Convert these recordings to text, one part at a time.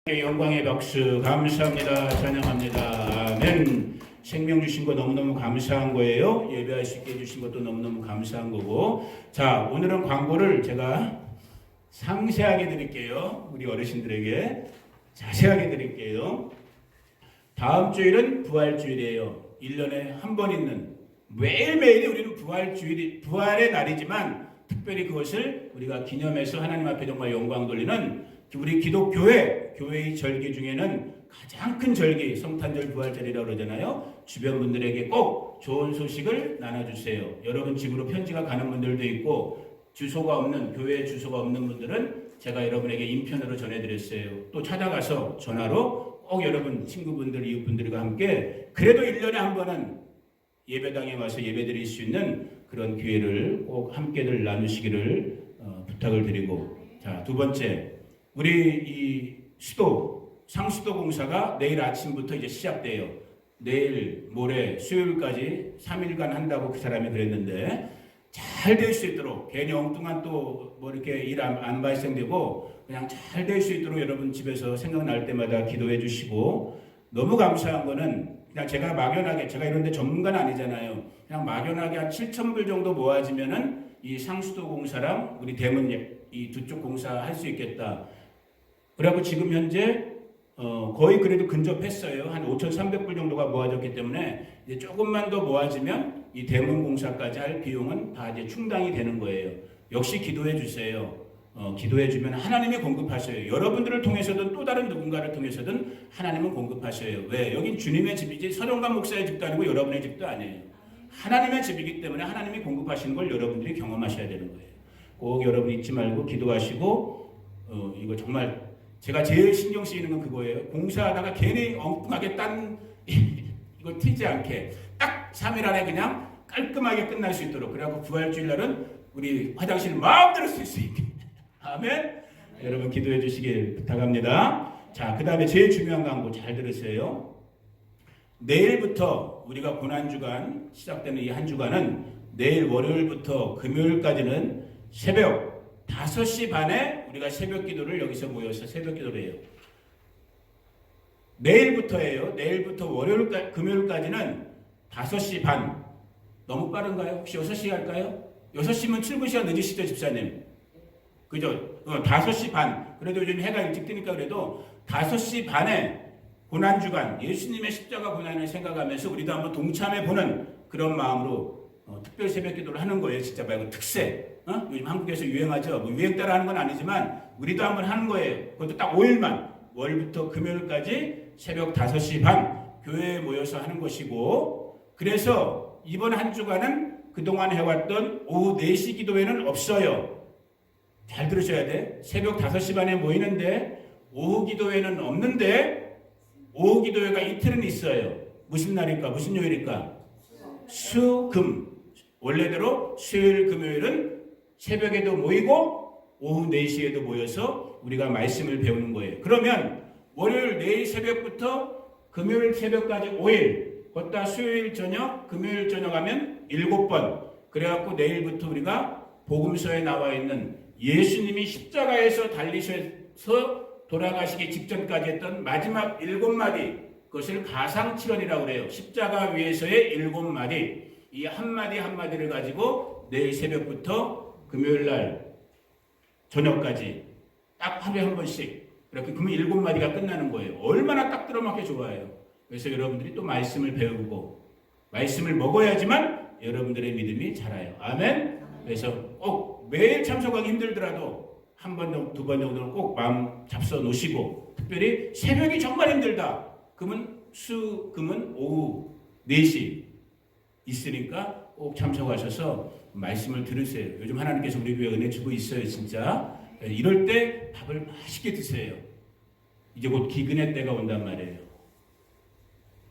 영광의 박수 감사합니다. 찬양합니다. 아멘. 생명 주신 거 너무너무 감사한 거예요. 예배할 수 있게 해주신 것도 너무너무 감사한 거고. 자, 오늘은 광고를 제가 상세하게 드릴게요. 우리 어르신들에게 자세하게 드릴게요. 다음 주일은 부활주일이에요. 1년에 한 번 있는, 매일매일이 우리는 부활의 날이지만 특별히 그것을 우리가 기념해서 하나님 앞에 정말 영광 돌리는 우리 교회의 절기 중에는 가장 큰 절기, 성탄절 부활절이라고 그러잖아요. 주변 분들에게 꼭 좋은 소식을 나눠주세요. 여러분 집으로 편지가 가는 분들도 있고, 교회 주소가 없는 분들은 제가 여러분에게 인편으로 전해드렸어요. 또 찾아가서 전화로 꼭 여러분 친구분들, 이웃분들과 함께 그래도 1년에 한 번은 예배당에 와서 예배드릴 수 있는 그런 기회를 꼭 함께들 나누시기를 부탁을 드리고, 자, 두 번째, 우리 이 상수도 공사가 내일 아침부터 이제 시작돼요. 내일, 모레, 수요일까지 3일간 한다고 그 사람이 그랬는데, 잘 될 수 있도록, 괜히 엉뚱한 또 뭐 이렇게 일 안 발생되고 그냥 잘 될 수 있도록 여러분 집에서 생각날 때마다 기도해 주시고, 너무 감사한 거는 그냥 제가 막연하게, 제가 이런데 전문가는 아니잖아요. 그냥 막연하게 한 7,000불 정도 모아지면은 이 상수도 공사랑 우리 대문 이 두 쪽 공사 할 수 있겠다. 그래갖고 지금 현재 거의 그래도 근접했어요. 한 5,300불 정도가 모아졌기 때문에 이제 조금만 더 모아지면 이 대문 공사까지 할 비용은 다 이제 충당이 되는 거예요. 역시 기도해 주세요. 기도해 주면 하나님이 공급하셔요. 여러분들을 통해서든 또 다른 누군가를 통해서든 하나님은 공급하셔요. 왜? 여긴 주님의 집이지 서령관 목사의 집도 아니고 여러분의 집도 아니에요. 하나님의 집이기 때문에 하나님이 공급하시는 걸 여러분들이 경험하셔야 되는 거예요. 꼭 여러분 잊지 말고 기도하시고, 이거 정말 제가 제일 신경 쓰이는 건 그거예요. 공사하다가 괜히 엉뚱하게 이거 튀지 않게 딱 3일 안에 그냥 깔끔하게 끝날 수 있도록, 그래갖고 부활주일 날은 우리 화장실 마음대로 쓸 수 있게. 아멘. 여러분 기도해 주시길 부탁합니다. 자, 그 다음에 제일 중요한 광고 잘 들으세요. 내일부터 우리가 고난주간 시작되는 이 한 주간은 내일 월요일부터 금요일까지는 새벽 5시 반에 우리가 새벽 기도를 여기서 모여서 새벽 기도를 해요. 내일부터예요. 내일부터 금요일까지는 5시 반. 너무 빠른가요? 혹시 6시 할까요? 6시면 출근 시간 늦으시죠, 집사님? 그죠? 5시 반. 그래도 요즘 해가 일찍 뜨니까 그래도 5시 반에 고난주간, 예수님의 십자가 고난을 생각하면서 우리도 한번 동참해보는 그런 마음으로 특별 새벽 기도를 하는 거예요. 진짜 말고 특세. 요즘 한국에서 유행하죠. 뭐 유행 따라 하는 건 아니지만 우리도 한번 하는 거예요. 그것도 딱 5일만. 월부터 금요일까지 새벽 5시 반 교회에 모여서 하는 것이고, 그래서 이번 한 주간은 그동안 해왔던 오후 4시 기도회는 없어요. 잘 들으셔야 돼. 새벽 5시 반에 모이는데 오후 기도회는 없는데, 오후 기도회가 이틀은 있어요. 무슨 날일까? 무슨 요일일까? 금. 원래대로 수요일, 금요일은 새벽에도 모이고 오후 4시에도 모여서 우리가 말씀을 배우는 거예요. 그러면 월요일 내일 새벽부터 금요일 새벽까지 5일, 걷다 수요일 저녁, 금요일 저녁 하면 7번. 그래갖고 내일부터 우리가 복음서에 나와 있는 예수님이 십자가에서 달리셔서 돌아가시기 직전까지 했던 마지막 7마디, 그것을 가상칠언이라고 그래요. 십자가 위에서의 7마디. 이 한마디 한마디를 가지고 내일 새벽부터 금요일날 저녁까지 딱 하루에 한 번씩, 그렇게 그러면 7마디가 끝나는 거예요. 얼마나 딱 들어맞게 좋아요. 그래서 여러분들이 또 말씀을 배우고 말씀을 먹어야지만 여러분들의 믿음이 자라요. 아멘. 그래서 꼭 매일 참석하기 힘들더라도 한 번, 두 번 정도는 꼭 마음 잡숴 놓으시고, 특별히 새벽이 정말 힘들다. 그러면 금은 오후 4시 있으니까 꼭 참석하셔서 말씀을 들으세요. 요즘 하나님께서 우리 교회에 은혜 주고 있어요, 진짜. 이럴 때 밥을 맛있게 드세요. 이제 곧 기근의 때가 온단 말이에요.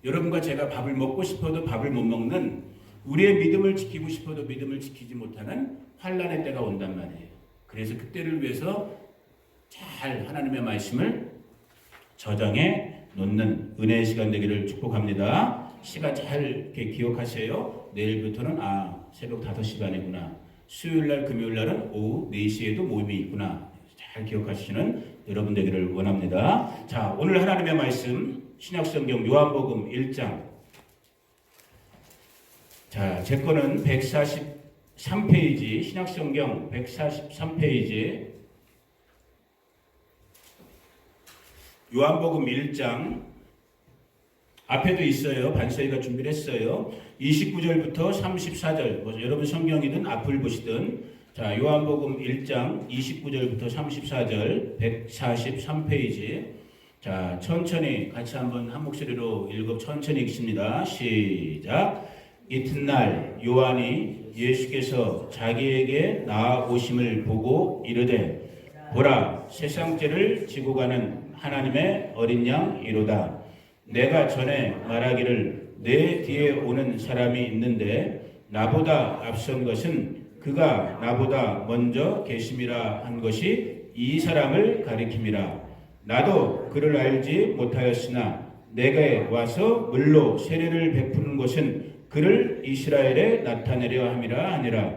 여러분과 제가 밥을 먹고 싶어도 밥을 못 먹는, 우리의 믿음을 지키고 싶어도 믿음을 지키지 못하는 환난의 때가 온단 말이에요. 그래서 그때를 위해서 잘 하나님의 말씀을 저장해 놓는 은혜의 시간 되기를 축복합니다. 시간 잘 이렇게 기억하세요. 내일부터는 새벽 5시 반이구나. 수요일날, 금요일날은 오후 4시에도 모임이 있구나. 잘 기억하시는 여러분 되기를 원합니다. 자, 오늘 하나님의 말씀 신약성경 요한복음 1장. 자, 제 거는 143페이지, 신약성경 143페이지, 요한복음 1장 앞에도 있어요. 반서희가 준비를 했어요. 29절부터 34절, 여러분 성경이든 앞을 보시든, 자, 요한복음 1장 29절부터 34절 143페이지. 자, 천천히 같이 한번 한 목소리로 천천히 읽습니다. 시작. 이튿날 요한이 예수께서 자기에게 나아오심을 보고 이르되, 보라, 세상죄를 지고 가는 하나님의 어린 양이로다. 내가 전에 말하기를 내 뒤에 오는 사람이 있는데 나보다 앞선 것은 그가 나보다 먼저 계심이라 한 것이 이 사람을 가리킴이라. 나도 그를 알지 못하였으나 내게 와서 물로 세례를 베푸는 것은 그를 이스라엘에 나타내려 함이라 하니라.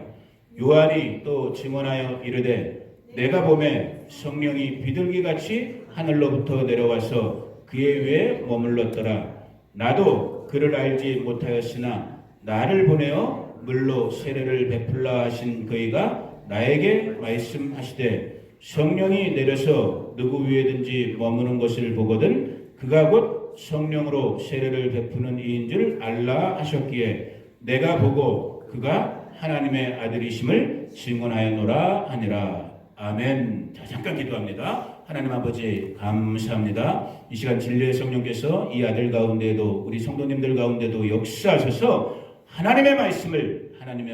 요한이 또 증언하여 이르되, 내가 보매 성령이 비둘기같이 하늘로부터 내려와서 그의 위에 머물렀더라. 나도 그를 알지 못하였으나 나를 보내어 물로 세례를 베풀라 하신 그이가 나에게 말씀하시되, 성령이 내려서 누구 위에든지 머무는 것을 보거든 그가 곧 성령으로 세례를 베푸는 이인 줄 알라 하셨기에 내가 보고 그가 하나님의 아들이심을 증언하였노라 하니라. 아멘. 자, 잠깐 기도합니다. 하나님 아버지 감사합니다. 이 시간 진리의 성령께서 이 아들 가운데도 우리 성도님들 가운데도 역사하셔서 하나님의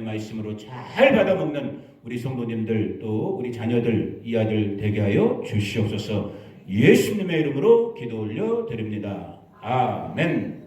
말씀으로 잘 받아먹는 우리 성도님들 또 우리 자녀들 이 아들 되게 하여 주시옵소서. 예수님의 이름으로 기도 올려 드립니다. 아멘.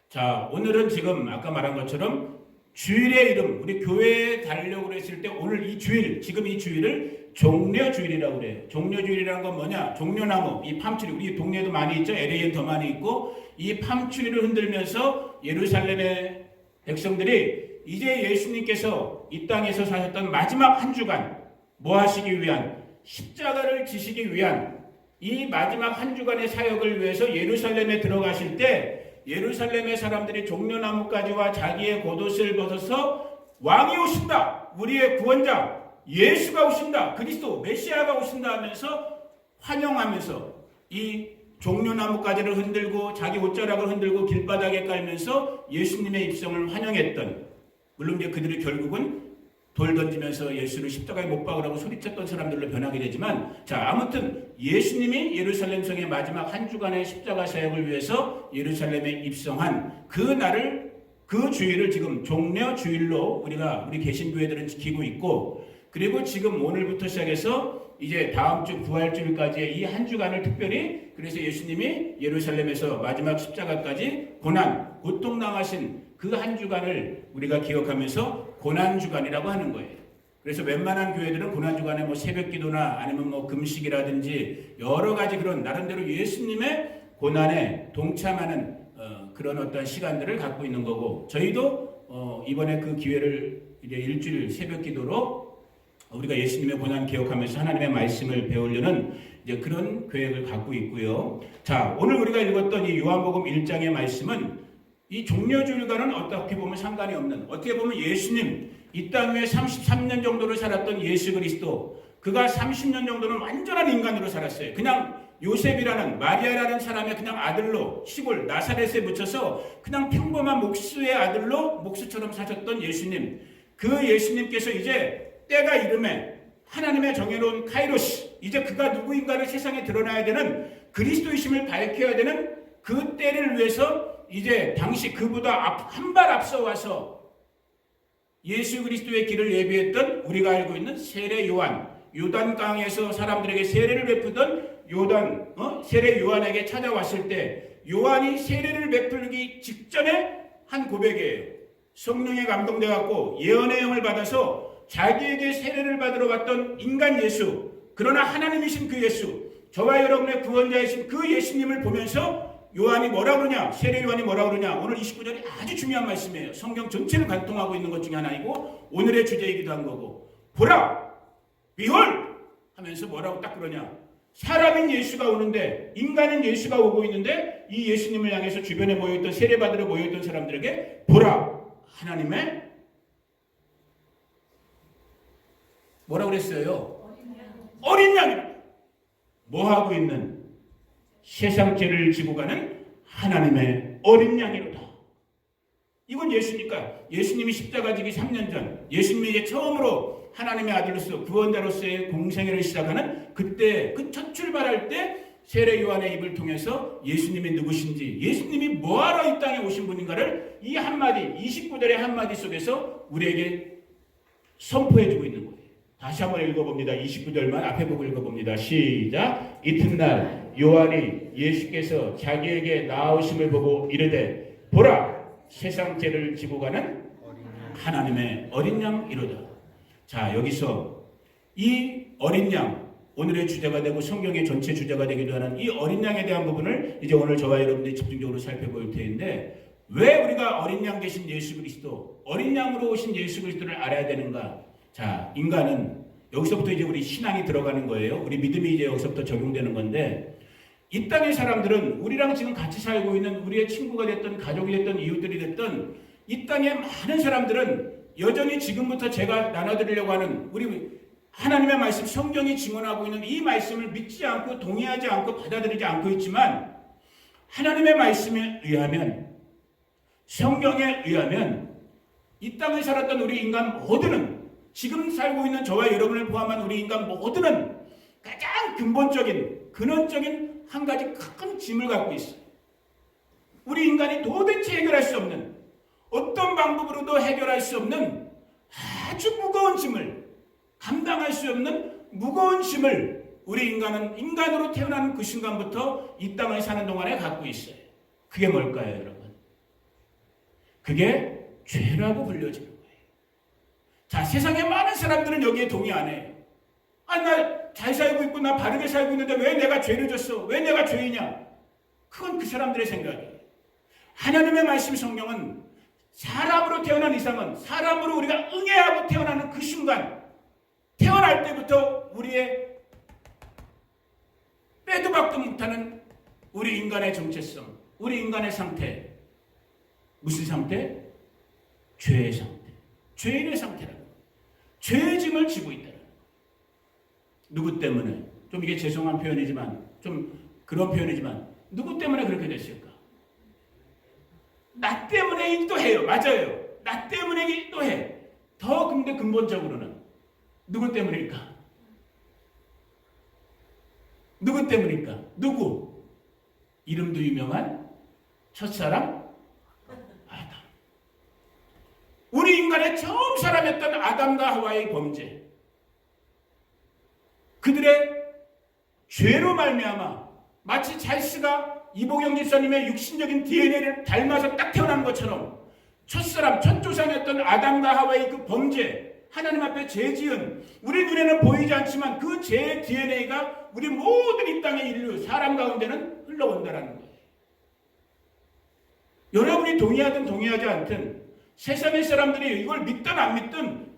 자, 오늘은 지금 아까 말한 것처럼 주일의 이름, 우리 교회에 달려고 했을 때 오늘 이 주일, 지금 이 주일을 종려주일이라고 그래요. 종려주일이라는 건 뭐냐? 종려나무, 이 팜추리, 우리 동네에도 많이 있죠. LA엔 더 많이 있고, 이 팜추리를 흔들면서 예루살렘의 백성들이 이제 예수님께서 이 땅에서 사셨던 마지막 한 주간 뭐 하시기 위한, 십자가를 지시기 위한 이 마지막 한 주간의 사역을 위해서 예루살렘에 들어가실 때 예루살렘의 사람들이 종려나무까지와 자기의 겉옷을 벗어서 왕이 오신다, 우리의 구원자 예수가 오신다, 그리스도 메시아가 오신다 하면서 환영하면서 이 종려나무까지를 흔들고 자기 옷자락을 흔들고 길바닥에 깔면서 예수님의 입성을 환영했던, 물론 이제 그들이 결국은 돌 던지면서 예수를 십자가에 못 박으라고 소리쳤던 사람들로 변하게 되지만, 자, 아무튼 예수님이 예루살렘 성의 마지막 한 주간의 십자가 사역을 위해서 예루살렘에 입성한 그 날을, 그 주일을 지금 종려주일로 우리 개신교회들은 지키고 있고, 그리고 지금 오늘부터 시작해서 이제 다음 주 부활주일까지의 이 한 주간을 특별히, 그래서 예수님이 예루살렘에서 마지막 십자가까지 고난, 고통당하신 그 한 주간을 우리가 기억하면서 고난주간이라고 하는 거예요. 그래서 웬만한 교회들은 고난주간에 뭐 새벽기도나 아니면 뭐 금식이라든지 여러 가지 그런 나름대로 예수님의 고난에 동참하는 그런 어떤 시간들을 갖고 있는 거고, 저희도 이번에 그 기회를 이제 일주일 새벽기도로 우리가 예수님의 고난 기억하면서 하나님의 말씀을 배우려는 이제 그런 계획을 갖고 있고요. 자, 오늘 우리가 읽었던 이 요한복음 1장의 말씀은 이 종려주일과는 어떻게 보면 상관이 없는, 어떻게 보면 예수님 이 땅 위에 33년 정도를 살았던 예수 그리스도, 그가 30년 정도는 완전한 인간으로 살았어요. 그냥 요셉이라는, 마리아라는 사람의 그냥 아들로 시골 나사렛에 묻혀서 그냥 평범한 목수의 아들로 목수처럼 사셨던 예수님, 그 예수님께서 이제 때가 이름에 하나님의 정해놓은 카이로스, 이제 그가 누구인가를 세상에 드러나야 되는 그리스도이심을 밝혀야 되는 그 때를 위해서 이제 당시 그보다 한 발 앞서 와서 예수 그리스도의 길을 예비했던, 우리가 알고 있는 세례 요한, 요단강에서 사람들에게 세례를 베푸던 세례 요한에게 찾아왔을 때 요한이 세례를 베풀기 직전에 한 고백이에요. 성령에 감동돼 갖고 예언의 영을 받아서 자기에게 세례를 받으러 왔던 인간 예수, 그러나 하나님이신 그 예수, 저와 여러분의 구원자이신 그 예수님을 보면서 요한이 뭐라 그러냐, 세례 요한이 뭐라 그러냐, 오늘 29절이 아주 중요한 말씀이에요. 성경 전체를 관통하고 있는 것 중에 하나이고 오늘의 주제이기도 한 거고, 보라, behold 하면서 말씀하시면서 뭐라고 딱 그러냐. 사람인 예수가 오는데, 인간인 예수가 오고 있는데 이 예수님을 향해서 주변에 모여있던, 세례받으러 모여있던 사람들에게 보라, 하나님의 뭐라고 그랬어요? 어린 양이라. 뭐 하고 있는? 세상 죄를 지고 가는 하나님의 어린 양이로다. 이건 예수니까 예수님이 십자가 지기 3년 전, 예수님이 이제 처음으로 하나님의 아들로서 구원자로서의 공생애를 시작하는 그때, 그 첫 출발할 때 세례 요한의 입을 통해서 예수님이 누구신지, 예수님이 뭐하러 이 땅에 오신 분인가를 이 한마디, 29절의 한마디 속에서 우리에게 선포해주고 있는 거예요. 다시 한번 읽어봅니다. 29절만 앞에 보고 읽어봅니다. 시작. 이튿날 요한이 예수께서 자기에게 나아오심을 보고 이르되 보라, 세상 죄를 지고 가는 하나님의 어린 양 이로다. 자, 여기서 이 어린 양, 오늘의 주제가 되고 성경의 전체 주제가 되기도 하는 이 어린 양에 대한 부분을 이제 오늘 저와 여러분들이 집중적으로 살펴볼 텐데, 왜 우리가 어린 양 되신 예수 그리스도, 어린 양으로 오신 예수 그리스도를 알아야 되는가? 자, 인간은 여기서부터 이제 우리 신앙이 들어가는 거예요. 우리 믿음이 이제 여기서부터 적용되는 건데, 이 땅의 사람들은 우리랑 지금 같이 살고 있는 우리의 친구가 됐든 가족이 됐든 이웃들이 됐든 이 땅의 많은 사람들은 여전히 지금부터 제가 나눠드리려고 하는 우리 하나님의 말씀, 성경이 증언하고 있는 이 말씀을 믿지 않고 동의하지 않고 받아들이지 않고 있지만, 하나님의 말씀에 의하면, 성경에 의하면 이 땅에 살았던 우리 인간 모두는, 지금 살고 있는 저와 여러분을 포함한 우리 인간 모두는 가장 근본적인, 근원적인 한 가지 큰 짐을 갖고 있어요. 우리 인간이 도대체 해결할 수 없는, 어떤 방법으로도 해결할 수 없는 아주 무거운 짐을, 감당할 수 없는 무거운 짐을 우리 인간은 인간으로 태어나는 그 순간부터 이 땅을 사는 동안에 갖고 있어요. 그게 뭘까요, 여러분? 그게 죄라고 불려지는 거예요. 자, 세상에 많은 사람들은 여기에 동의 안 해요. 아, 나 잘 살고 있고 나 바르게 살고 있는데 왜 내가 죄를 졌어? 왜 내가 죄이냐? 그건 그 사람들의 생각이에요. 하나님의 말씀 성경은 사람으로 태어난 이상은, 사람으로 우리가 응애하고 태어나는 그 순간, 태어날 때부터 우리의 빼도 박도 못하는 우리 인간의 정체성, 우리 인간의 상태, 무슨 상태? 죄의 상태, 죄인의 상태라고. 죄의 짐을 지고 있다. 누구 때문에? 좀 이게 죄송한 표현이지만, 좀 그런 표현이지만, 누구 때문에 그렇게 됐을까? 나 때문에이기도 해요. 맞아요. 나 때문에이기도 해. 더 근데 근본적으로는 누구 때문일까? 누구 때문일까? 누구? 이름도 유명한 첫사람 아담. 우리 인간의 처음 사람이었던 아담과 하와의 범죄, 그들의 죄로 말미암아 마치 찰스가 이보경 집사님의 육신적인 DNA를 닮아서 딱 태어난 것처럼 첫사람, 첫 조상이었던 아담과 하와의 그 범죄, 하나님 앞에 죄 지은, 우리 눈에는 보이지 않지만 그 죄의 DNA가 우리 모든 이 땅의 인류, 사람 가운데는 흘러온다는 거예요. 여러분이 동의하든 동의하지 않든, 세상의 사람들이 이걸 믿든 안 믿든,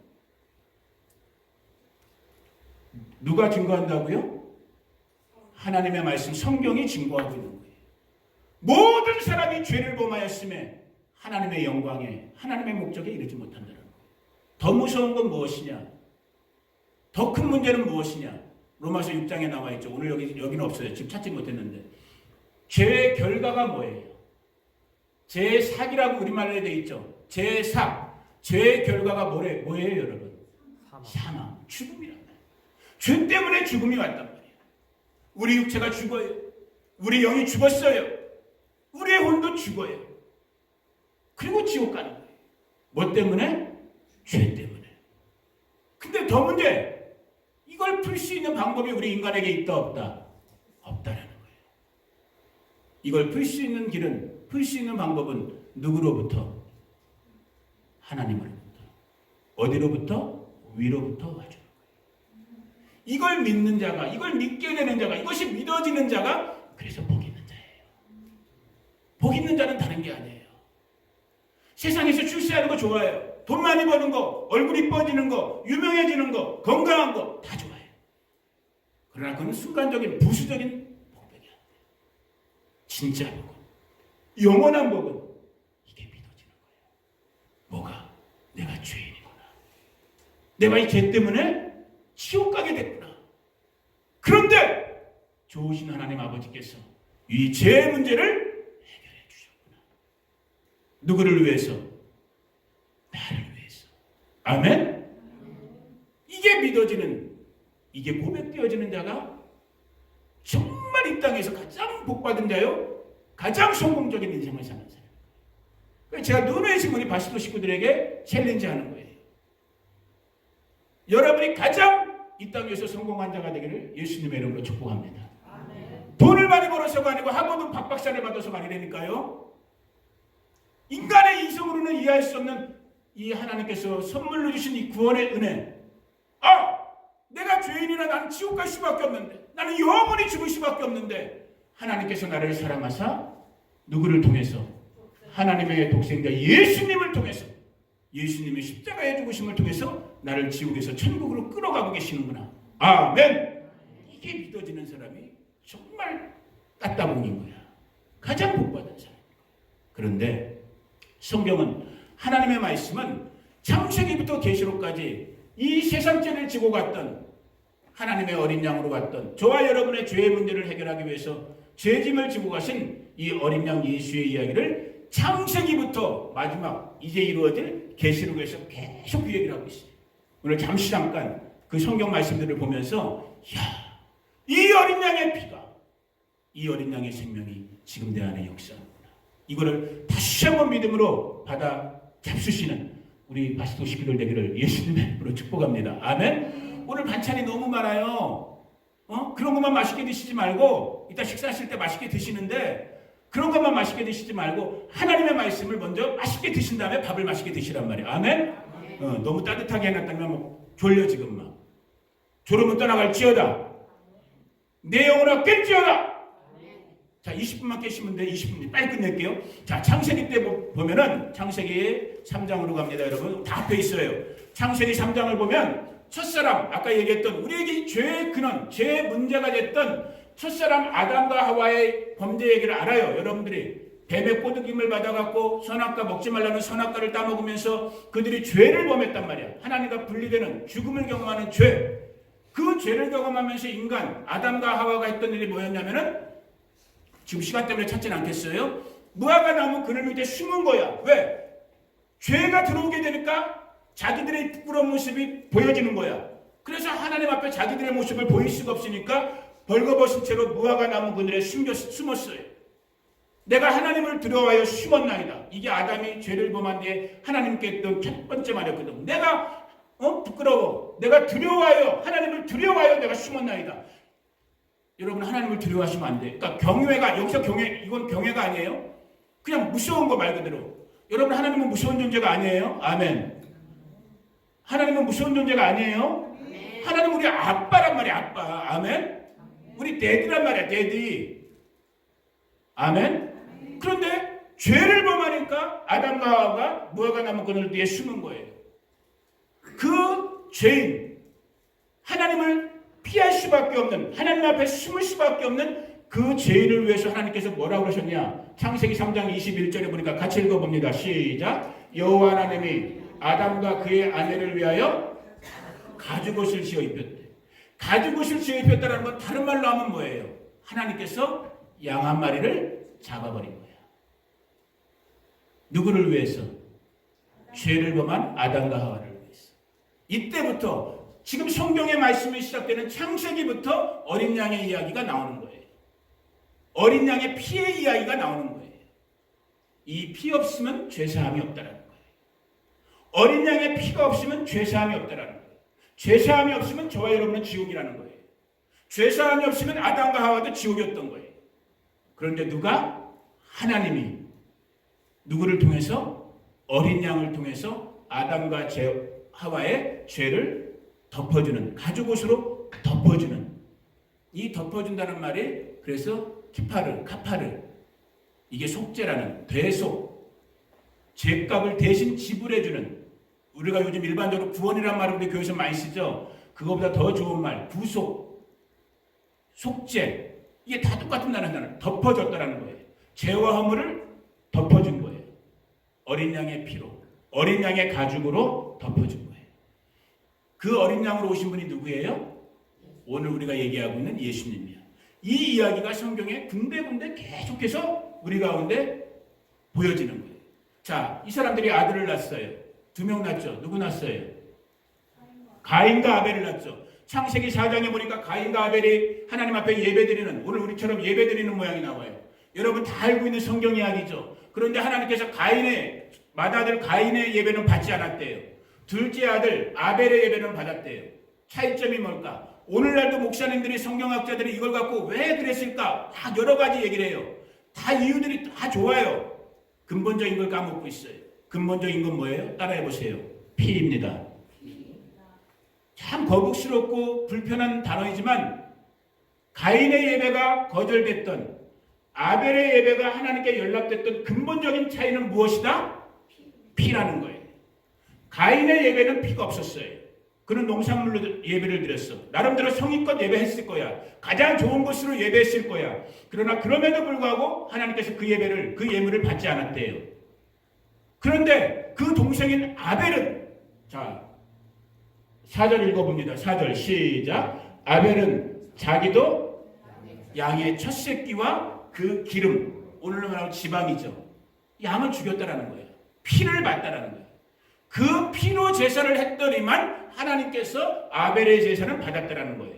누가 증거한다고요? 하나님의 말씀, 성경이 증거하고 있는 거예요. 모든 사람이 죄를 범하였음에 하나님의 영광에, 하나님의 목적에 이르지 못한다는 거예요. 더 무서운 건 무엇이냐? 더 큰 문제는 무엇이냐? 로마서 6장에 나와 있죠. 오늘 여기는 없어요. 지금 찾지 못했는데. 죄의 결과가 뭐예요? 제삭이라고 우리말로 되어 있죠. 제삭. 죄의 결과가 뭐예요, 여러분? 사망. 죽음이란 말이에요. 죄 때문에 죽음이 왔단 말이에요. 우리 육체가 죽어요. 우리 영이 죽었어요. 우리의 혼도 죽어요. 그리고 지옥 가는 거예요. 뭐 때문에? 죄 때문에. 근데 더 문제, 이걸 풀 수 있는 방법이 우리 인간에게 있다 없다? 없다라는 거예요. 이걸 풀 수 있는 길은, 풀 수 있는 방법은 누구로부터? 하나님으로부터. 어디로부터? 위로부터 와주는 거예요. 이걸 믿는 자가, 이걸 믿게 되는 자가, 이것이 믿어지는 자가 그래서 복 있는 자예요. 복 있는 자는 다른 게 아니에요. 세상에서 출세하는 거 좋아해요. 돈 많이 버는 거, 얼굴 이뻐지는 거, 유명해지는 거, 건강한 거 다 좋아해요. 그러나 그건 순간적인 부수적인 복이 아니에요. 진짜 복은, 영원한 복은 이게 믿어지는 거예요. 뭐가? 내가 죄인이구나. 내가 이 죄 때문에 지옥 가게 됐구나. 그런데 좋으신 하나님 아버지께서 이 죄 문제를 해결해 주셨구나. 누구를 위해서? 나를 위해서. 아멘? 이게 믿어지는, 이게 고백되어지는 자가 정말 이 땅에서 가장 복받은 자요, 가장 성공적인 인생을 사는 사람. 그래서 제가 누누이 우리 바시도 식구들에게 챌린지하는 거예요. 여러분이 가장 이 땅에서 성공한 자가 되기를 예수님의 이름으로 축복합니다. 아멘. 돈을 많이 벌어서가 아니고 학원은 박박사를 받아서가 아니라니까요. 인간의 이성으로는 이해할 수 없는 이 하나님께서 선물로 주신 이 구원의 은혜. 내가 죄인이라 나는 지옥 갈 수밖에 없는데, 나는 영원히 죽을 수밖에 없는데, 하나님께서 나를 사랑하사 누구를 통해서? 하나님의 독생자 예수님을 통해서, 예수님의 십자가의 죽으심을 통해서 나를 지옥에서 천국으로 끌어가고 계시는구나. 아멘. 이게 믿어지는 사람이 정말 따따봉인 거야. 가장 복받은 사람. 그런데 성경은, 하나님의 말씀은 창세기부터 계시록까지 이 세상죄를 지고 갔던, 하나님의 어린 양으로 갔던 저와 여러분의 죄의 문제를 해결하기 위해서 죄짐을 지고 가신 이 어린 양 예수의 이야기를 창세기부터 마지막 이제 이루어질 계시록에서 계속 그 얘기를 하고 있어요. 오늘 잠깐 그 성경 말씀들을 보면서, 이 어린 양의 피가, 이 어린 양의 생명이 지금 내 안에 역사하는구나. 이거를 다시 한번 믿음으로 받아 잡수시는 우리 바시도 식구들 되기를 예수님의 이름으로 축복합니다. 아멘. 오늘 반찬이 너무 많아요. 그런 것만 맛있게 드시지 말고, 이따 식사하실 때 맛있게 드시는데 그런 것만 맛있게 드시지 말고 하나님의 말씀을 먼저 맛있게 드신 다음에 밥을 맛있게 드시란 말이에요. 아멘. 너무 따뜻하게 해놨다면 졸려 지금 막. 졸음은 떠나갈지어다. 내 영혼아 깰지어다. 자, 20분만 깨시면 돼. 20분 빨리 끝낼게요. 자, 창세기 때 보면은 창세기 3장으로 갑니다, 여러분. 다 앞에 있어요. 창세기 3장을 보면 첫사람, 아까 얘기했던 우리에게 죄의 근원, 죄의 문제가 됐던 첫사람 아담과 하와의 범죄 얘기를 알아요. 여러분들이 뱀의 꼬드김을 받아갖고 선악과 먹지 말라는 선악과를 따먹으면서 그들이 죄를 범했단 말이야. 하나님과 분리되는 죽음을 경험하는 죄. 그 죄를 경험하면서 인간 아담과 하와가 했던 일이 뭐였냐면은, 지금 시간 때문에 찾지는 않겠어요? 무화과 나무 그늘 밑에 숨은 거야. 왜? 죄가 들어오게 되니까 자기들의 부끄러운 모습이 보여지는 거야. 그래서 하나님 앞에 자기들의 모습을 보일 수가 없으니까 벌거벗은 채로 무화과 나무 그늘에 숨었어요. 내가 하나님을 두려워하여 숨었나이다. 이게 아담이 죄를 범한 뒤에 하나님께 했던 첫 번째 말이었거든. 내가 부끄러워. 내가 두려워하여, 하나님을 두려워하여 내가 숨었나이다. 여러분, 하나님을 두려워하시면 안 돼. 그러니까 경외가, 여기서 경외, 이건 경외가 아니에요. 그냥 무서운 거 말 그대로. 여러분, 하나님은 무서운 존재가 아니에요. 아멘. 하나님은 무서운 존재가 아니에요. 하나님은 우리 아빠란 말이야, 아빠. 아멘. 우리 데디란 말이야, 데디. 아멘. 그런데 죄를 범하니까 아담과 하와가 무화과 나무 그늘 뒤에 숨은 거예요. 그 죄인, 하나님을 피할 수밖에 없는, 하나님 앞에 숨을 수밖에 없는 그 죄인을 위해서 하나님께서 뭐라고 그러셨냐? 창세기 3장 21절에 보니까 같이 읽어봅니다. 시작. 여호와 하나님이 아담과 그의 아내를 위하여 가죽옷을 지어 입혔대. 가죽옷을 지어 입혔다는 건 다른 말로 하면 뭐예요? 하나님께서 양 한 마리를 잡아버린 거야. 누구를 위해서? 죄를 범한 아담과 하와를 위해서. 이때부터 지금 성경의 말씀이 시작되는 창세기부터 어린 양의 이야기가 나오는 거예요. 어린 양의 피의 이야기가 나오는 거예요. 이 피 없으면 죄사함이 없다라는 거예요. 어린 양의 피가 없으면 죄사함이 없다라는 거예요. 죄사함이 없으면 저와 여러분은 지옥이라는 거예요. 죄사함이 없으면 아담과 하와도 지옥이었던 거예요. 그런데 누가? 하나님이 누구를 통해서? 어린 양을 통해서 아담과 하와의 죄를 덮어주는, 가죽옷으로 덮어주는, 이 덮어준다는 말이 그래서 카파르, 이게 속죄라는, 대속, 죄값을 대신 지불해주는, 우리가 요즘 일반적으로 구원이란 말을 우리 교회에서 많이 쓰죠. 그거보다 더 좋은 말, 구속. 속죄, 이게 다 똑같은 단어잖아요. 덮어줬다라는 거예요. 죄와 허물을 덮어준 거예요. 어린 양의 피로, 어린 양의 가죽으로 덮어준 거예요. 그 어린 양으로 오신 분이 누구예요? 오늘 우리가 얘기하고 있는 예수님이야. 이 이야기가 성경에 군데군데 계속해서 우리 가운데 보여지는 거예요. 자, 이 사람들이 아들을 낳았어요. 2명 낳았죠. 누구 낳았어요? 가인과 아벨을 낳았죠. 창세기 4장에 보니까 가인과 아벨이 하나님 앞에 예배드리는, 오늘 우리처럼 예배드리는 모양이 나와요. 여러분 다 알고 있는 성경 이야기죠. 그런데 하나님께서 맏아들 가인의 예배는 받지 않았대요. 둘째 아들 아벨의 예배는 받았대요. 차이점이 뭘까? 오늘날도 목사님들이, 성경학자들이 이걸 갖고 왜 그랬을까? 다 여러 가지 얘기를 해요. 다 이유들이 다 좋아요. 근본적인 걸 까먹고 있어요. 근본적인 건 뭐예요? 따라해보세요. 피입니다. 참 거북스럽고 불편한 단어이지만 가인의 예배가 거절됐던, 아벨의 예배가 하나님께 연락됐던 근본적인 차이는 무엇이다? 피라는 거예요. 가인의 예배는 피가 없었어요. 그는 농산물로 예배를 드렸어. 나름대로 성의껏 예배했을 거야. 가장 좋은 곳으로 예배했을 거야. 그러나 그럼에도 불구하고 하나님께서 그 예배를, 그 예물을 받지 않았대요. 그런데 그 동생인 아벨은, 자 4절 읽어봅니다. 4절 시작. 아벨은 자기도 양의 첫 새끼와 그 기름, 오늘로 말하면 지방이죠. 양을 죽였다라는 거예요. 피를 받다라는 거예요. 그 피로 제사를 했더니만 하나님께서 아벨의 제사를 받았다라는 거예요.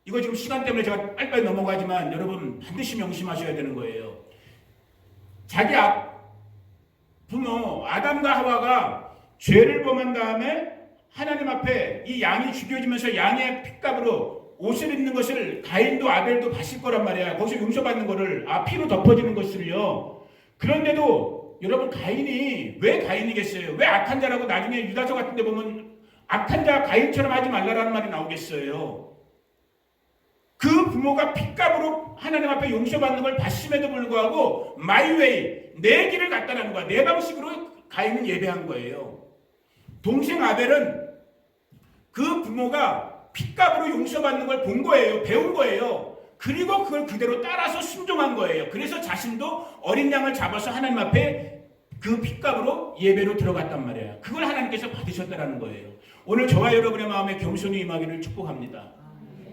이거 지금 시간 때문에 제가 빨리빨리 넘어가지만 여러분 반드시 명심하셔야 되는 거예요. 자기 부모 아담과 하와가 죄를 범한 다음에 하나님 앞에 이 양이 죽여지면서 양의 핏값으로 옷을 입는 것을 가인도 아벨도 봤을 거란 말이야. 거기서 용서받는 거를, 피로 덮어지는 것을요. 그런데도 여러분 가인이 왜 가인이겠어요? 왜 악한 자라고 나중에 유다서 같은 데 보면 악한 자 가인처럼 하지 말라라는 말이 나오겠어요. 그 부모가 핏값으로 하나님 앞에 용서받는 걸 봤음에도 불구하고 my way, 내 길을 갔다라는 거야. 내 방식으로 가인은 예배한 거예요. 동생 아벨은 그 부모가 핏값으로 용서받는 걸 본 거예요. 배운 거예요. 그리고 그걸 그대로 따라서 순종한 거예요. 그래서 자신도 어린 양을 잡아서 하나님 앞에 그 핏값으로 예배로 들어갔단 말이에요. 그걸 하나님께서 받으셨다는 거예요. 오늘 저와 여러분의 마음에 겸손이 임하기를 축복합니다.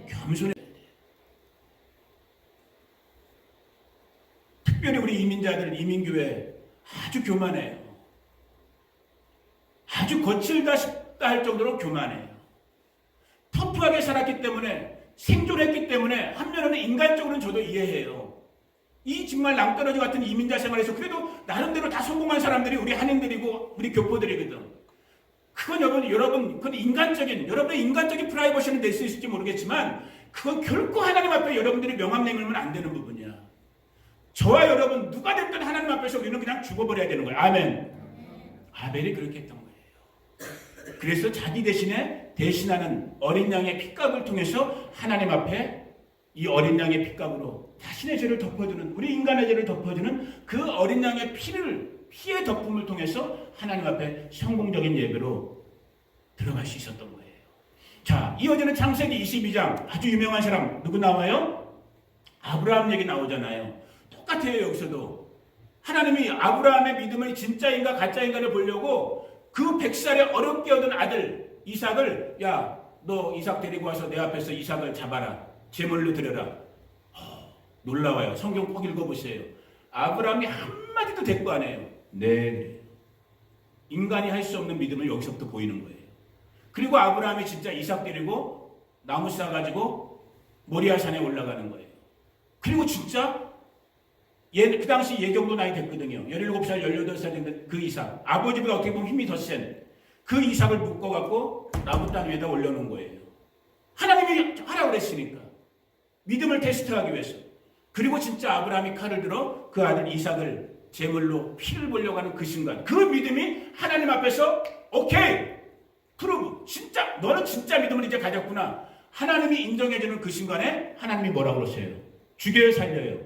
겸손해. 특별히 우리 이민자들, 이민교회 아주 교만해요. 아주 거칠다 싶다 할 정도로 교만해요. 터프하게 살았기 때문에, 생존했기 때문에 한면으로는 인간적으로는 저도 이해해요. 이 정말 낭떠러지 같은 이민자 생활에서 그래도 나름대로 다 성공한 사람들이 우리 한인들이고 우리 교포들이거든. 그건 여러분 그건 여러분의 인간적인 프라이버시는 될 수 있을지 모르겠지만 그건 결코 하나님 앞에 여러분들이 명함 내밀면 안 되는 부분이야. 저와 여러분 누가 됐든 하나님 앞에서 우리는 그냥 죽어버려야 되는 거예요. 아멘. 아벨이 그렇게 했던 거예요. 그래서 자기 대신에 대신하는 어린 양의 핏값을 통해서 하나님 앞에 이 어린 양의 핏값으로 자신의 죄를 덮어주는, 우리 인간의 죄를 덮어주는 그 어린 양의 피의 덮음을 통해서 하나님 앞에 성공적인 예배로 들어갈 수 있었던 거예요. 자, 이어지는 창세기 22장 아주 유명한 사람 누구 나와요? 아브라함 얘기 나오잖아요. 똑같아요. 여기서도 하나님이 아브라함의 믿음을 진짜인가 가짜인가를 보려고 그 100살에 어렵게 얻은 아들 이삭을, 야, 너 이삭 데리고 와서 내 앞에서 이삭을 잡아라. 제물로 드려라. 놀라워요. 성경 꼭 읽어보세요. 아브라함이 한마디도 대꾸 안 해요. 네. 인간이 할 수 없는 믿음을 여기서부터 보이는 거예요. 그리고 아브라함이 진짜 이삭 데리고 나무 싸가지고 모리아산에 올라가는 거예요. 그리고 진짜 그 당시 얘 정도 나이 됐거든요. 17살, 18살 된 그 이삭. 아버지보다 어떻게 보면 힘이 더 센 그 이삭을 묶어갖고 나무 땅 위에다 올려놓은 거예요. 하나님이 하라고 그랬으니까. 믿음을 테스트하기 위해서. 그리고 진짜 아브라함이 칼을 들어 그 아들 이삭을 제물로 피를 보려고 하는 그 순간. 그 믿음이 하나님 앞에서 오케이! 프루브! 진짜! 너는 진짜 믿음을 이제 가졌구나. 하나님이 인정해주는 그 순간에 하나님이 뭐라고 그러세요? 죽여요, 살려요?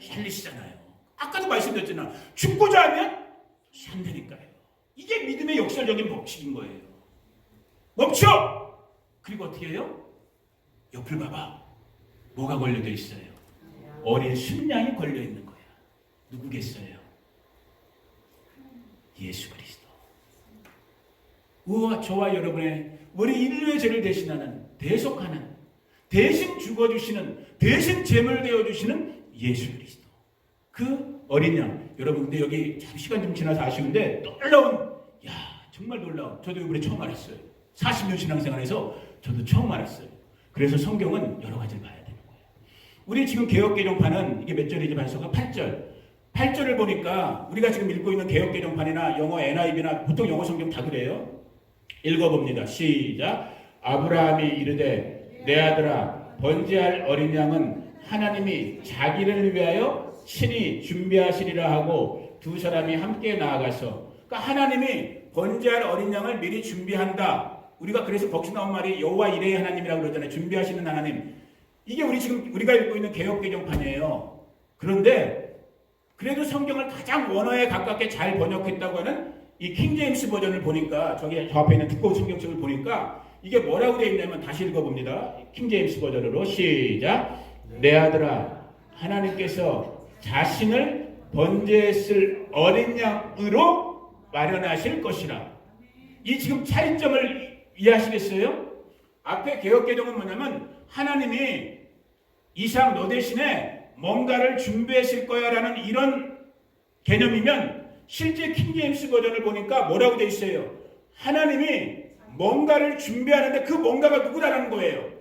살리시잖아요. 아까도 말씀드렸잖아. 죽고자 하면 산다니까요. 이게 믿음의 역설적인 법칙인 거예요. 멈춰! 그리고 어떻게 해요? 옆을 봐봐. 뭐가 걸려져 있어요? 어린 순양이 걸려 있는 거야. 누구겠어요? 예수 그리스도. 저와 여러분의 우리 인류의 죄를 대신하는, 대속하는, 대신 죽어주시는, 대신 제물 되어주시는 예수 그리스도. 그 어린 양. 여러분 근데 여기 참 시간 좀 지나서 아쉬운데 놀라운, 정말 놀라운, 저도 이번에 처음 알았어요. 40년 신앙생활에서 저도 처음 알았어요. 그래서 성경은 여러 가지를 봐야 되는 거예요. 우리 지금 개역개정판은 이게 몇 절이지 반서가? 8절. 8절을 보니까 우리가 지금 읽고 있는 개역개정판이나 영어 NIV나 보통 영어 성경 다 그래요. 읽어봅니다. 시작. 아브라함이 이르되 내 아들아 번제할 어린 양은 하나님이 자기를 위하여 친히 준비하시리라 하고 두 사람이 함께 나아가서, 그러니까 하나님이 번제할 어린 양을 미리 준비한다. 우리가 그래서 거기서 나온 말이 여호와 이레의 하나님이라고 그러잖아요. 준비하시는 하나님. 이게 우리가 읽고 있는 개역개정판이에요. 그런데 그래도 성경을 가장 원어에 가깝게 잘 번역했다고 하는 이 킹제임스 버전을 보니까, 저기 저 앞에 있는 두꺼운 성경책을 보니까 이게 뭐라고 되어 있냐면, 다시 읽어봅니다. 킹제임스 버전으로 시작. 내 아들아 하나님께서 자신을 번제했을 어린 양으로 마련하실 것이라. 이 지금 차이점을 이해하시겠어요? 앞에 개역개정은 뭐냐면 하나님이 이상 너 대신에 뭔가를 준비했을 거야 라는 이런 개념이면, 실제 킹제임스 버전을 보니까 뭐라고 돼 있어요? 하나님이 뭔가를 준비하는데 그 뭔가가 누구라는 거예요?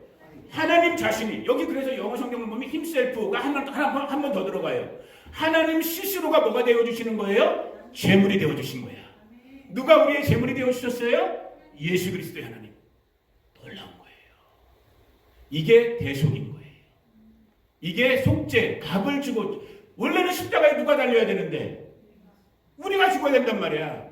하나님 자신이. 여기 그래서 영어 성경을 보면 himself가 한 번 더 들어가요. 하나님 스스로가 뭐가 되어주시는 거예요? 제물이 되어주신 거야. 누가 우리의 제물이 되어주셨어요? 예수 그리스도의 하나님. 놀라운 거예요. 이게 대속인 거예요. 이게 속죄, 값을 주고. 원래는 십자가에 누가 달려야 되는데 우리가 죽어야 된단 말이야.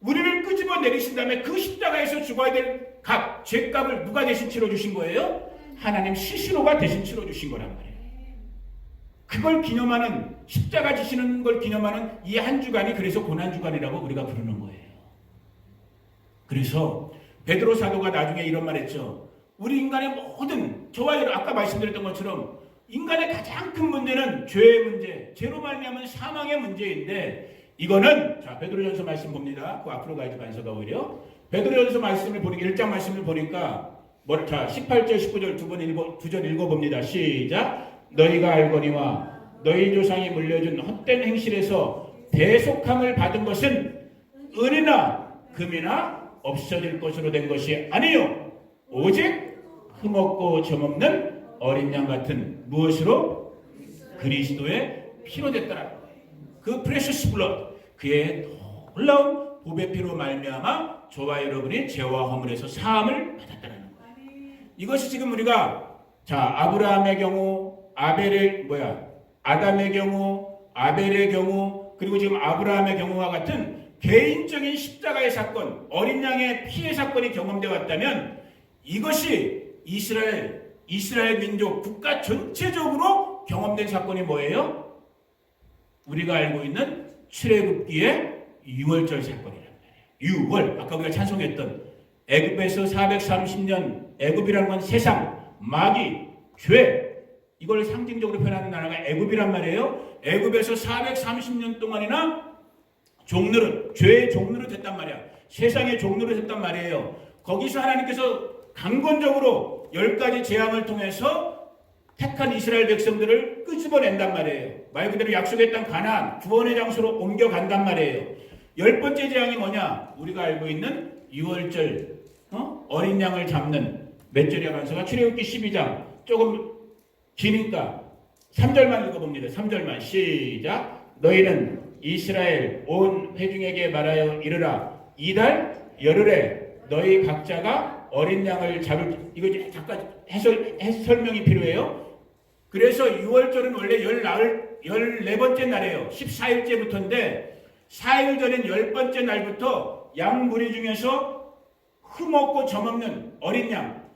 우리를 끄집어 내리신 다음에 그 십자가에서 죽어야 될 값, 죄값을 누가 대신 치러주신 거예요? 하나님 스스로가 대신 치러주신 거란 말이에요. 그걸 기념하는, 십자가 지시는 걸 기념하는 이 한 주간이 그래서 고난주간이라고 우리가 부르는 거예요. 그래서 베드로 사도가 나중에 이런 말 했죠. 우리 인간의 모든, 저와 여러분 아까 말씀드렸던 것처럼 인간의 가장 큰 문제는 죄의 문제, 죄로 말미암은 사망의 문제인데, 이거는 자 베드로전서 말씀 봅니다. 그 앞으로 가야지 반서가 오히려. 베드로전서 말씀을 보니까 1장 말씀을 보니까 자 18절 19절 두 절 읽어봅니다. 시작. 너희가 알거니와 너희 조상이 물려준 헛된 행실에서 대속함을 받은 것은 은이나 금이나 없어질 것으로 된 것이 아니요 오직 흠없고 점없는 어린 양 같은 무엇으로? 그리스도의 피로 됐더라. 그 프레셔스 블러드, 그의 놀라운 보배 피로 말미암아 저와 여러분이 죄와 허물에서 사함을 받았다는 거예요. 이것이 지금 우리가 아브라함의 경우, 아담의 경우, 아벨의 경우, 그리고 지금 아브라함의 경우와 같은 개인적인 십자가의 사건, 어린 양의 피해 사건이 경험되어 왔다면, 이것이 이스라엘 민족 국가 전체적으로 경험된 사건이 뭐예요? 우리가 알고 있는 출애굽기의 유월절 사건이란 말이에요. 유월, 아까 우리가 찬송했던 애굽에서 430년, 애굽이라는 건 세상, 마귀, 죄, 이걸 상징적으로 표현하는 나라가 애굽이란 말이에요. 애굽에서 430년 동안이나 죄의 종노릇 했단 말이야. 세상의 종노릇 했단 말이에요. 거기서 하나님께서 강권적으로 10가지 재앙을 통해서 택한 이스라엘 백성들을 끄집어낸단 말이에요. 말 그대로 약속의 땅 가나안, 구원의 장소로 옮겨간단 말이에요. 10번째 재앙이 뭐냐? 우리가 알고 있는 유월절, 어린 양을 잡는 몇 절이야 반서가? 출애굽기 12장. 조금 기니까 3절만 읽어봅니다. 3절만 시작. 너희는 이스라엘 온 회중에게 말하여 이르라. 이달 열흘에 너희 각자가 어린 양을 잡을, 이거 잠깐 설명이 필요해요. 그래서 6월절은 원래 14번째 날이에요. 14일째부터인데 4일 전인 10번째 날부터 양 무리 중에서 흠없고 점없는 어린 양,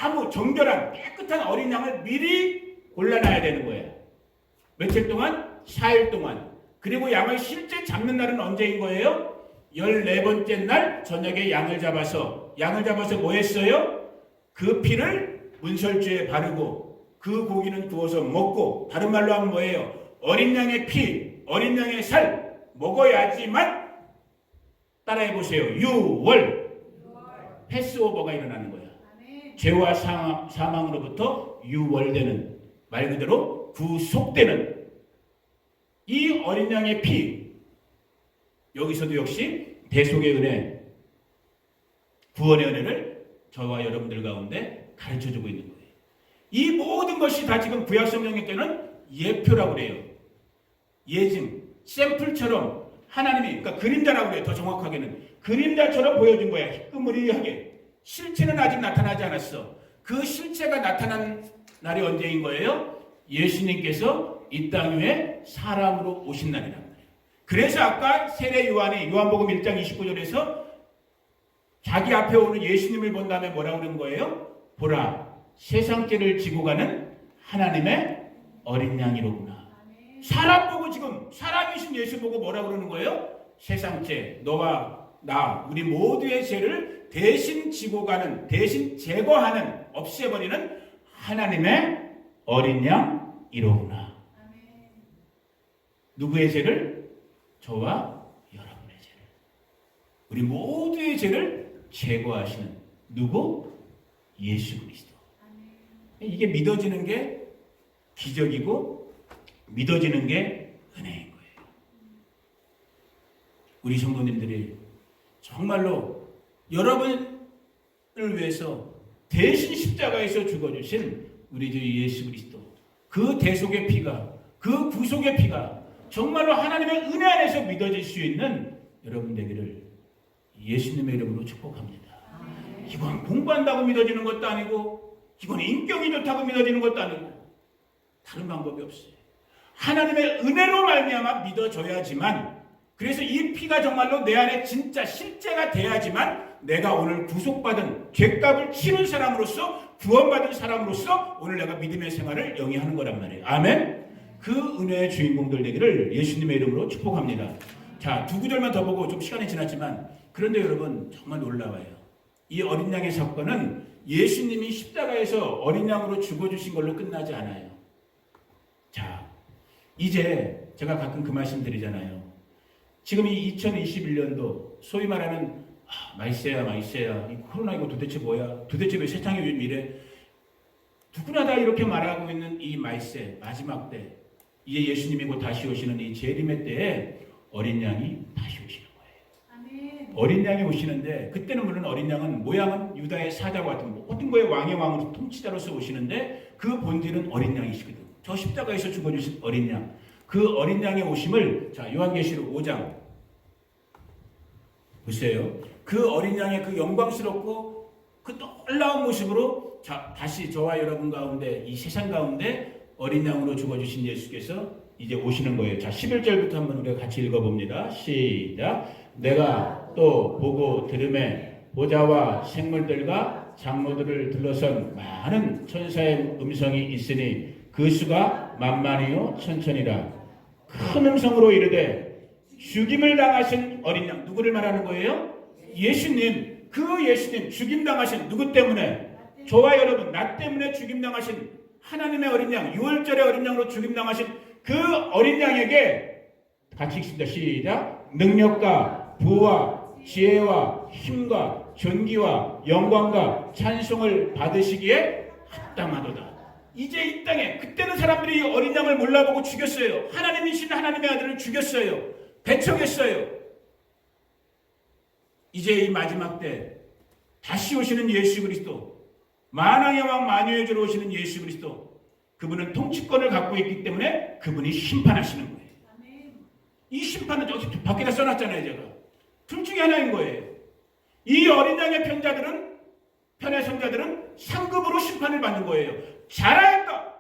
아무 정결한 깨끗한 어린 양을 미리 골라놔야 되는 거예요. 며칠 동안? 4일 동안. 그리고 양을 실제 잡는 날은 언제인 거예요? 14번째 날 저녁에 양을 잡아서 뭐 했어요? 그 피를 문설주에 바르고 그 고기는 구워서 먹고, 다른 말로 하면 뭐예요? 어린 양의 피, 어린 양의 살 먹어야지만, 따라해 보세요. 유월. 패스오버가 일어나는 거야. 죄와 사망으로부터 유월되는, 말 그대로 구속되는 이 어린 양의 피, 여기서도 역시 대속의 은혜, 구원의 은혜를 저와 여러분들 가운데 가르쳐주고 있는 거예요. 이 모든 것이 다 지금 구약 성경에 때는 예표라고 그래요. 예증, 샘플처럼 하나님이, 그러니까 그림자라고 그래요. 더 정확하게는 그림자처럼 보여준 거야. 희끄무리하게. 실체는 아직 나타나지 않았어. 그 실체가 나타난 날이 언제인 거예요? 예수님께서 이 땅 위에 사람으로 오신 날이란 말이에요. 그래서 아까 세례 요한이 요한복음 1장 29절에서 자기 앞에 오는 예수님을 본 다음에 뭐라고 그런 거예요? 보라, 세상 죄를 지고 가는 하나님의 어린 양이로구나. 사람 보고, 지금 사람이신 예수 보고 뭐라고 그러는 거예요? 세상 죄, 너와 나, 우리 모두의 죄를 대신 지고 가는, 대신 제거하는, 없애버리는 하나님의 어린 양이로구나. 누구의 죄를? 저와 여러분의 죄를, 우리 모두의 죄를 제거하시는 누구? 예수 그리스도. 이게 믿어지는 게 기적이고 믿어지는 게 은혜인 거예요. 우리 성도님들이 정말로 여러분을 위해서 대신 십자가에서 죽어주신 우리 주 예수 그리스도, 그 대속의 피가, 그 구속의 피가 정말로 하나님의 은혜 안에서 믿어질 수 있는 여러분 되기를 예수님의 이름으로 축복합니다. 이건 공부한다고 믿어지는 것도 아니고, 이건 인격이 좋다고 믿어지는 것도 아니고, 다른 방법이 없어요. 하나님의 은혜로 말미암아 믿어져야지만, 그래서 이 피가 정말로 내 안에 진짜 실제가 돼야지만 내가 오늘 구속받은, 죄값을 치는 사람으로서, 구원받은 사람으로서 오늘 내가 믿음의 생활을 영위하는 거란 말이에요. 아멘. 그 은혜의 주인공들 되기를 예수님의 이름으로 축복합니다. 자, 두 구절만 더 보고 좀 시간이 지났지만, 그런데 여러분 정말 놀라워요. 이 어린 양의 사건은 예수님이 십자가에서 어린 양으로 죽어주신 걸로 끝나지 않아요. 자, 이제 제가 가끔 그 말씀 드리잖아요. 지금 이 2021년도 소위 말하는 말세야 이 코로나 이거 도대체 뭐야? 도대체 왜 세상이 왜 이래? 누구나 다 이렇게 말하고 있는 이 말세, 마지막 때, 이제 예수님이 곧 다시 오시는 이 재림의 때에 어린 양이 다시 오시는 거예요. 아멘. 어린 양이 오시는데, 그때는 물론 어린 양은 모양은 유다의 사자와 같은 모든 거의 왕의 왕으로 통치자로서 오시는데, 그 본질은 어린 양이시거든. 저 십자가에서 죽어주신 어린 양, 그 어린 양의 오심을, 자, 요한계시록 5장 보세요. 그 어린 양의 그 영광스럽고 그 놀라운 모습으로, 자, 다시 저와 여러분 가운데, 이 세상 가운데 어린 양으로 죽어주신 예수께서 이제 오시는 거예요. 자, 11절부터 한번 우리가 같이 읽어봅니다. 시작. 내가 또 보고 들음에 보좌와 생물들과 장로들을 둘러선 많은 천사의 음성이 있으니 그 수가 만만이요 천천이라. 큰 음성으로 이르되 죽임을 당하신 어린 양, 누구를 말하는 거예요? 예수님. 그 예수님 죽임 당하신, 누구 때문에? 저와 여러분, 나 때문에 죽임 당하신 하나님의 어린 양, 6월절의 어린 양으로 죽임 당하신 그 어린 양에게 같이 읽습니다. 시작. 능력과 부와 지혜와 힘과 존귀와 영광과 찬송을 받으시기에 합당하도다. 이제 이 땅에, 그때는 사람들이 어린 양을 몰라보고 죽였어요. 하나님이신 하나님의 아들을 죽였어요. 배척했어요. 이제 이 마지막 때 다시 오시는 예수 그리스도, 만왕의 왕 만유의 주로 오시는 예수 그리스도, 그분은 통치권을 갖고 있기 때문에 그분이 심판하시는 거예요. 이 심판은 저기 밖에다 써놨잖아요. 제가 둘 중에 하나인 거예요. 이 어린 양의 편의 손자들은 상급으로 심판을 받는 거예요. 잘하였다,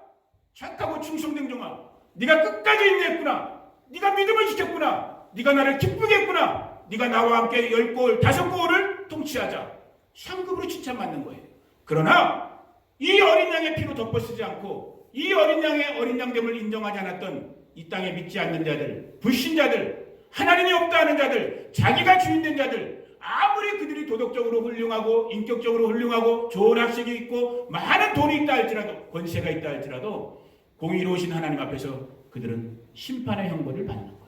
착하고 충성된 종아, 네가 끝까지 인내했구나, 네가 믿음을 지켰구나, 네가 나를 기쁘게 했구나, 네가 나와 함께 10골 5골을 통치하자, 상급으로 칭찬받는 거예요. 그러나 이 어린 양의 피로 덮어쓰지 않고 이 어린 양의 어린 양됨을 인정하지 않았던 이 땅에 믿지 않는 자들, 불신자들, 하나님이 없다 하는 자들, 자기가 주인된 자들, 아무리 그들이 도덕적으로 훌륭하고 인격적으로 훌륭하고 좋은 학식이 있고 많은 돈이 있다 할지라도 권세가 있다 할지라도 공의로우신 하나님 앞에서 그들은 심판의 형벌을 받는 거예요.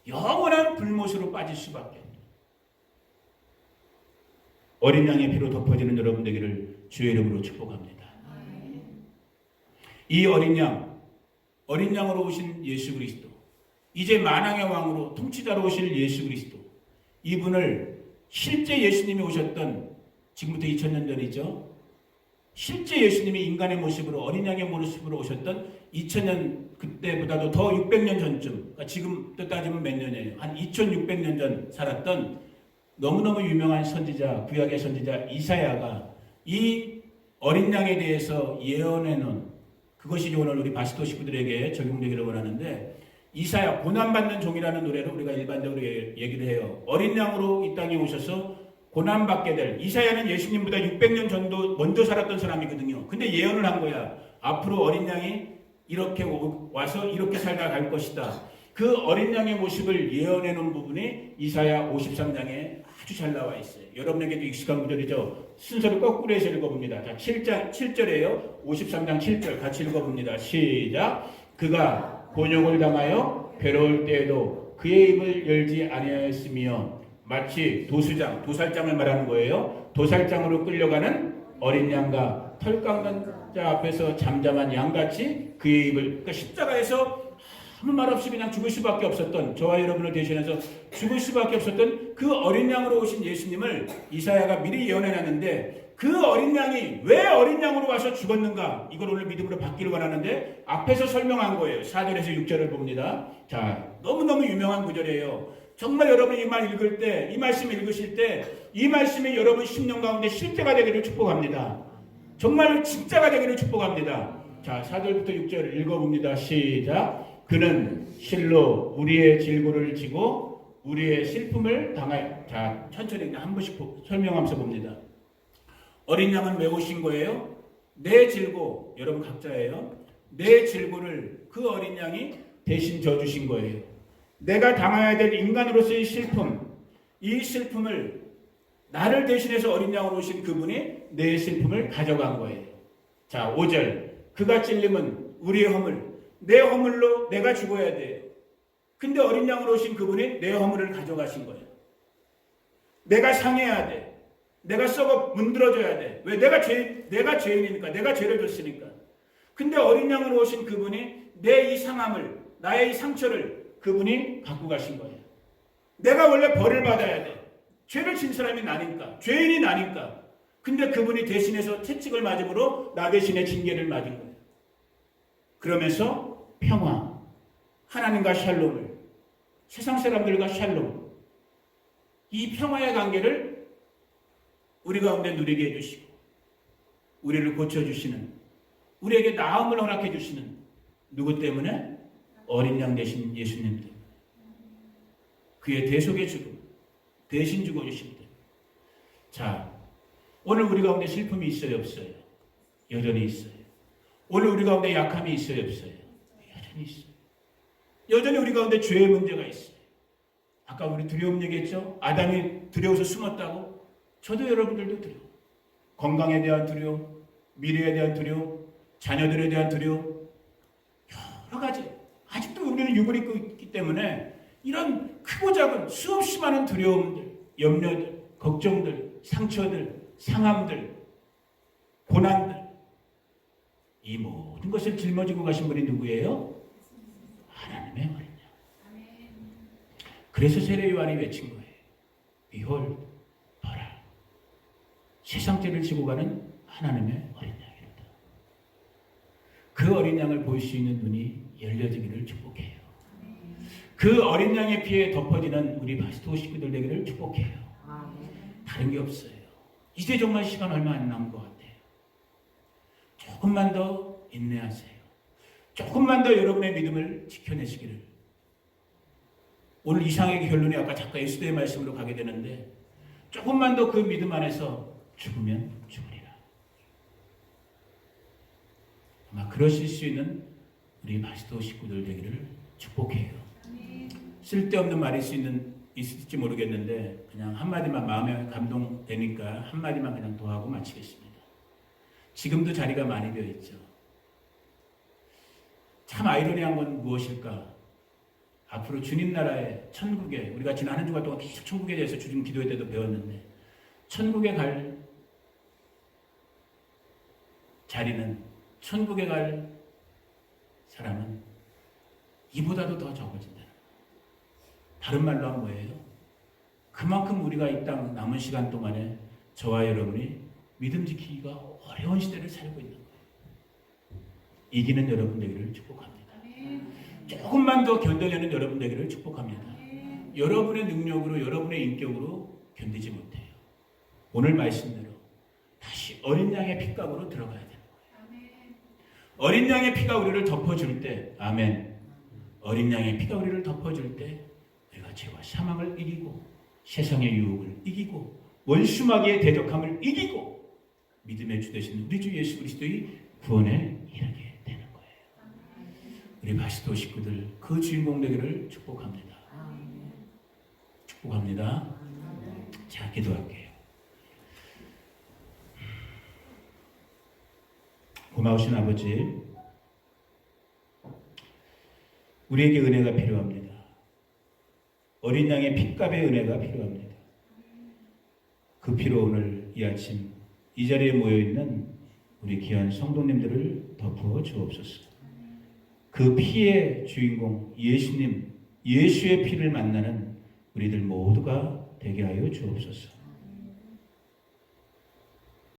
영원한 불못으로 빠질 수밖에 없는 어린 양의 피로 덮어지는 여러분 되기를 주의 이름으로 축복합니다. 이 어린 양으로 오신 예수 그리스도, 이제 만왕의 왕으로 통치자로 오실 예수 그리스도, 이분을 실제 예수님이 오셨던, 지금부터 2000년 전이죠. 실제 예수님이 인간의 모습으로, 어린 양의 모습으로 오셨던 2000년 그때보다도 더 600년 전쯤, 그러니까 지금부터 따지면 몇 년이에요? 한 2600년 전 살았던 너무너무 유명한 선지자, 구약의 선지자 이사야가 이 어린 양에 대해서 예언해 놓은, 그것이 오늘 우리 바스토 식구들에게 적용되기를 원하는데, 이사야 고난받는 종이라는 노래로 우리가 일반적으로 얘기를 해요. 어린 양으로 이 땅에 오셔서 고난받게 될, 이사야는 예수님보다 600년 전도 먼저 살았던 사람이거든요. 근데 예언을 한 거야. 앞으로 어린 양이 이렇게 와서 이렇게 살다 갈 것이다. 그 어린 양의 모습을 예언해 놓은 부분이 이사야 53장에 아주 잘 나와 있어요. 여러분에게도 익숙한 구절이죠. 순서를 거꾸로 해서 읽어봅니다. 자, 7절이에요. 53장 7절 같이 읽어봅니다. 시작. 그가 곤욕을 당하여 괴로울 때에도 그의 입을 열지 아니하였으며 마치 도살장을 말하는 거예요. 도살장으로 끌려가는 어린 양과 털 깎는 자 앞에서 잠잠한 양같이 그의 입을, 그러니까 십자가에서 아무 말 없이 그냥 죽을 수밖에 없었던, 저와 여러분을 대신해서 죽을 수밖에 없었던 그 어린 양으로 오신 예수님을 이사야가 미리 예언해놨는데, 그 어린 양이 왜 어린 양으로 와서 죽었는가, 이걸 오늘 믿음으로 받기를 원하는데 앞에서 설명한 거예요. 4절에서 6절을 봅니다. 자, 너무너무 유명한 구절이에요. 정말 여러분이 이 말 읽을 때, 이 말씀 읽으실 때 이 말씀이 여러분 심령 가운데 실제가 되기를 축복합니다. 정말 진짜가 되기를 축복합니다. 자, 4절부터 6절을 읽어봅니다. 시작. 그는 실로 우리의 질고를 지고 우리의 슬픔을 당하여, 자, 천천히 한 번씩 설명하면서 봅니다. 어린 양은 왜 오신 거예요? 내 질고, 여러분 각자예요. 내 질고를 그 어린 양이 대신 져주신 거예요. 내가 당해야 될 인간으로서의 슬픔, 이 슬픔을 나를 대신해서 어린 양으로 오신 그분이 내 슬픔을 가져간 거예요. 자, 5절. 그가 찔림은 우리의 허물, 내 허물로 내가 죽어야 돼요. 근데 어린 양으로 오신 그분이 내 허물을 가져가신 거예요. 내가 상해야 돼. 내가 썩어 문드러져야 돼. 왜? 내가 죄인이니까. 내가 죄를 졌으니까. 근데 어린 양으로 오신 그분이 내 이 상함을, 나의 이 상처를 그분이 갖고 가신 거예요. 내가 원래 벌을 받아야 돼. 죄를 진 사람이 나니까. 죄인이 나니까. 근데 그분이 대신해서 채찍을 맞음으로 나 대신에 징계를 맞은 거예요. 그러면서 평화, 하나님과 샬롬을, 세상 사람들과 샬롬, 이 평화의 관계를 우리 가운데 누리게 해주시고 우리를 고쳐주시는, 우리에게 나음을 허락해 주시는, 누구 때문에? 어린 양 되신 예수님 때문에. 그의 대속의 죽음, 대신 죽어주신 때문에. 자, 오늘 우리 가운데 슬픔이 있어요, 없어요? 여전히 있어요. 오늘 우리 가운데 약함이 있어요, 없어요? 여전히 있어요. 여전히 우리 가운데 죄의 문제가 있어요. 아까 우리 두려움 얘기했죠? 아담이 두려워서 숨었다고? 저도 여러분들도 두려워. 건강에 대한 두려움, 미래에 대한 두려움, 자녀들에 대한 두려움, 여러 가지. 아직도 우리는 육을 입고 있기 때문에 이런 크고 작은 수없이 많은 두려움들, 염려들, 걱정들, 상처들, 상함들, 고난들, 이 모든 것을 짊어지고 가신 분이 누구예요? 하나님의 어린 양. 그래서 세례 요한이 외친 거예요. Behold, 봐라. 세상 죄를 지고 가는 하나님의 어린 양이로다. 그 어린 양을 볼 수 있는 눈이 열려지기를 축복해요. 그 어린 양의 피에 덮어지는 우리 바스토 식구들 되기를 축복해요. 다른 게 없어요. 이제 정말 시간 얼마 안 남은 것 같아요. 조금만 더 인내하세요. 조금만 더 여러분의 믿음을 지켜내시기를. 오늘 이상의 결론이 아까 잠깐 예수님의 말씀으로 가게 되는데, 조금만 더 그 믿음 안에서 죽으면 죽으리라. 아마 그러실 수 있는 우리 바스토 식구들 되기를 축복해요. 쓸데없는 말일 수 있는 있을지 모르겠는데 그냥 한마디만 마음에 감동되니까 한마디만 그냥 더 하고 마치겠습니다. 지금도 자리가 많이 비어 있죠. 참 아이러니한 건 무엇일까? 앞으로 주님 나라에 천국에 우리가 지난 한 주간 동안 계속 천국에 대해서 주님 기도회 때도 배웠는데 천국에 갈 자리는 천국에 갈 사람은 이보다도 더 적어진다. 다른 말로 하면 뭐예요? 그만큼 우리가 이 땅 남은 시간 동안에 저와 여러분이 믿음 지키기가 어려운 시대를 살고 있는 거예요. 이기는 여러분 되기를 축복합니다. 조금만 더 견뎌내는 여러분 되기를 축복합니다. 여러분의 능력으로 여러분의 인격으로 견디지 못해요. 오늘 말씀대로 다시 어린 양의 핏값으로 들어가야 되는 거예요. 어린 양의 피가 우리를 덮어줄 때 아멘. 어린 양의 피가 우리를 덮어줄 때 우리가 죄와 사망을 이기고 세상의 유혹을 이기고 원수마귀의 대적함을 이기고 믿음의 주 되신 우리 주 예수 그리스도의 구원에 이르게 되는 거예요. 우리 바시도 식구들 그 주인공 되기를 축복합니다. 축복합니다. 자, 기도할게요. 고마우신 아버지, 우리에게 은혜가 필요합니다. 어린 양의 핏값의 은혜가 필요합니다. 그 피로 오늘 이 아침 이 자리에 모여있는 우리 귀한 성도님들을 덮어 주옵소서. 그 피의 주인공 예수님, 예수의 피를 만나는 우리들 모두가 되게 하여 주옵소서.